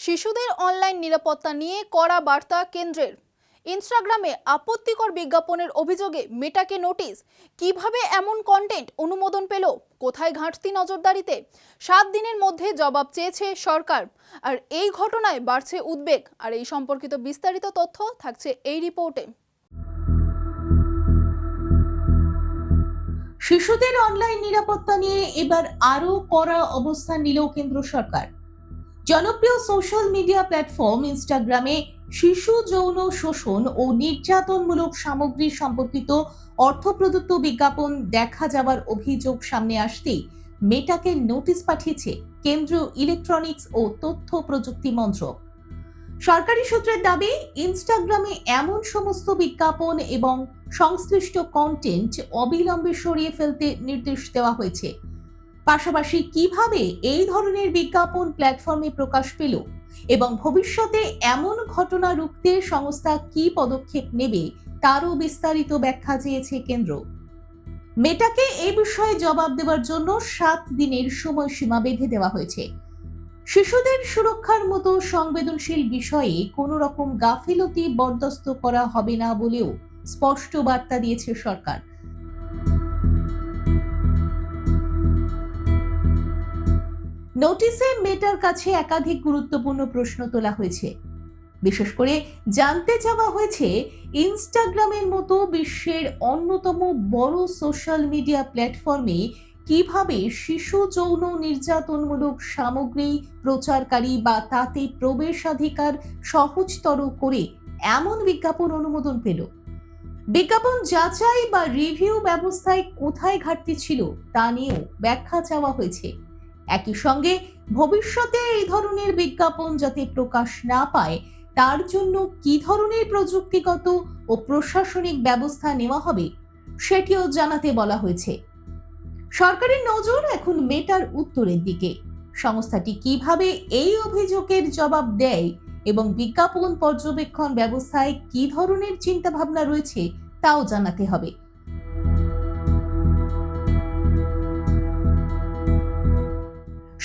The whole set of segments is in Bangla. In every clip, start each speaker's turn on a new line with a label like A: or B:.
A: শিশুদের অনলাইন নিরাপত্তা নিয়ে কড়া বার্তা কেন্দ্রের। ইনস্টাগ্রামে আপত্তিকর বিজ্ঞাপনের অভিযোগে মেটাকে নোটিশ। কিভাবে এমন কন্টেন্ট অনুমোদন পেল? কোথায় ঘাটতি নজরদারিতে? 7 দিনের মধ্যে জবাব চেয়েছে সরকার। আর এই ঘটনায় বাড়ছে উদ্বেগ। আর এই সম্পর্কিত বিস্তারিত তথ্য থাকছে এই রিপোর্টে।
B: শিশুদের অনলাইন নিরাপত্তা নিয়ে এবার আরো কড়া অবস্থান নিল কেন্দ্র সরকার। জনপ্রিয় সোশ্যাল মিডিয়া প্ল্যাটফর্ম ইনস্টাগ্রামে শিশু যৌন শোষণ ও নির্যাতনমূলক সামগ্রী সম্পর্কিত অর্থ প্রদত্ত বিজ্ঞাপন দেখা যাওয়ার অভিযোগ সামনে আসতেই মেটাকে নোটিশ পাঠিয়েছে কেন্দ্রীয় ইলেকট্রনিক্স ও তথ্য প্রযুক্তি মন্ত্রক। সরকারি সূত্রের দাবি, ইনস্টাগ্রামে এমন সমস্ত বিজ্ঞাপন এবং সংশ্লিষ্ট কন্টেন্ট অবিলম্বে সরিয়ে ফেলতে নির্দেশ দেওয়া হয়েছে। পাশাপাশি কিভাবে এই ধরনের বিজ্ঞাপন প্ল্যাটফর্মে প্রকাশ পেল এবং ভবিষ্যতে এমন ঘটনা রুখতে সংস্থা কি পদক্ষেপ নেবে তারও বিস্তারিত ব্যাখ্যা চেয়েছে কেন্দ্র। মেটাকে এই বিষয়ে জবাব দেওয়ার জন্য 7 দিনের সময়সীমা বেঁধে দেওয়া হয়েছে। শিশুদের সুরক্ষার মতো সংবেদনশীল বিষয়ে কোনো রকম গাফিলতি বরদাস্ত করা হবে না বলেও স্পষ্ট বার্তা দিয়েছে সরকার। নোটিশে মেটার কাছে একাধিক গুরুত্বপূর্ণ প্রশ্ন তোলা হয়েছে। বিশেষ করে জানতে চাওয়া হয়েছে, ইনস্টাগ্রামের মতো বিশ্বের অন্যতম বড় সোশ্যাল মিডিয়া প্ল্যাটফর্মে কিভাবে শিশু যৌন নির্যাতনমূলক সামগ্রী প্রচারকারী বা তাতে প্রবেশাধিকার সহজতর করে এমন বিজ্ঞাপন অনুমোদন পেল। বিজ্ঞাপন যাচাই বা রিভিউ ব্যবস্থায় কোথায় ঘাটতি ছিল তা নিয়েও ব্যাখ্যা চাওয়া হয়েছে। একই সঙ্গে ভবিষ্যতে এই ধরনের বিজ্ঞাপন যাতে প্রকাশ না পায় তার জন্য কি ধরনের প্রযুক্তিগত ও প্রশাসনিক ব্যবস্থা নেওয়া হবে সেটিও জানাতে বলা হয়েছে। সরকারের নজর এখন মেটার উত্তরের দিকে। সংস্থাটি কিভাবে এই অভিযোগের জবাব দেয় এবং বিজ্ঞাপন পর্যবেক্ষণ ব্যবস্থায় কি ধরনের চিন্তাভাবনা রয়েছে তাও জানাতে হবে।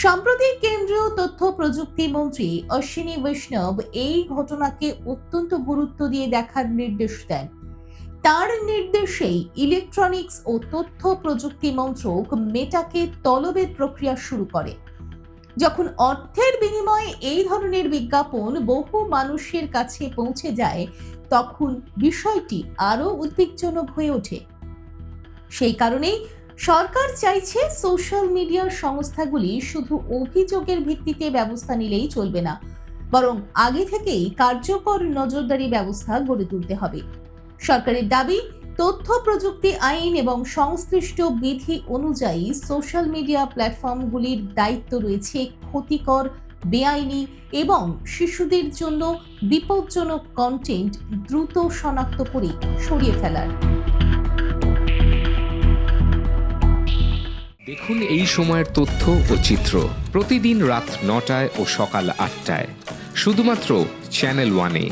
B: সম্প্রতি কেন্দ্রীয় তথ্য প্রযুক্তি মন্ত্রী অশ্বিনী বৈষ্ণব এই ঘটনাকে অত্যন্ত গুরুত্ব দিয়ে দেখার নির্দেশ দেন। তার নির্দেশেই ইলেকট্রনিক্স ও তথ্য প্রযুক্তি মন্ত্রক মেটাকে তলবের প্রক্রিয়া শুরু করে। যখন অর্থের বিনিময়ে এই ধরনের বিজ্ঞাপন বহু মানুষের কাছে পৌঁছে যায়, তখন বিষয়টি আরো উদ্বেগজনক হয়ে ওঠে। সেই কারণেই সরকার চাইছে সোশ্যাল মিডিয়ার সংস্থাগুলি শুধু অভিযোগের ভিত্তিতে ব্যবস্থা নিলেই চলবে না, বরং আগে থেকেই কার্যকর নজরদারি ব্যবস্থা গড়ে তুলতে হবে। সরকারের দাবি, তথ্য প্রযুক্তি আইন এবং সংশ্লিষ্ট বিধি অনুযায়ী সোশ্যাল মিডিয়া প্ল্যাটফর্মগুলির দায়িত্ব রয়েছে ক্ষতিকর, বেআইনি এবং শিশুদের জন্য বিপজ্জনক কন্টেন্ট দ্রুত শনাক্ত করে সরিয়ে ফেলার।
C: দেখুন এই সময়ের তথ্য ও চিত্র প্রতিদিন রাত 9টায় ও সকাল 8টায় শুধুমাত্র চ্যানেল 1-এ।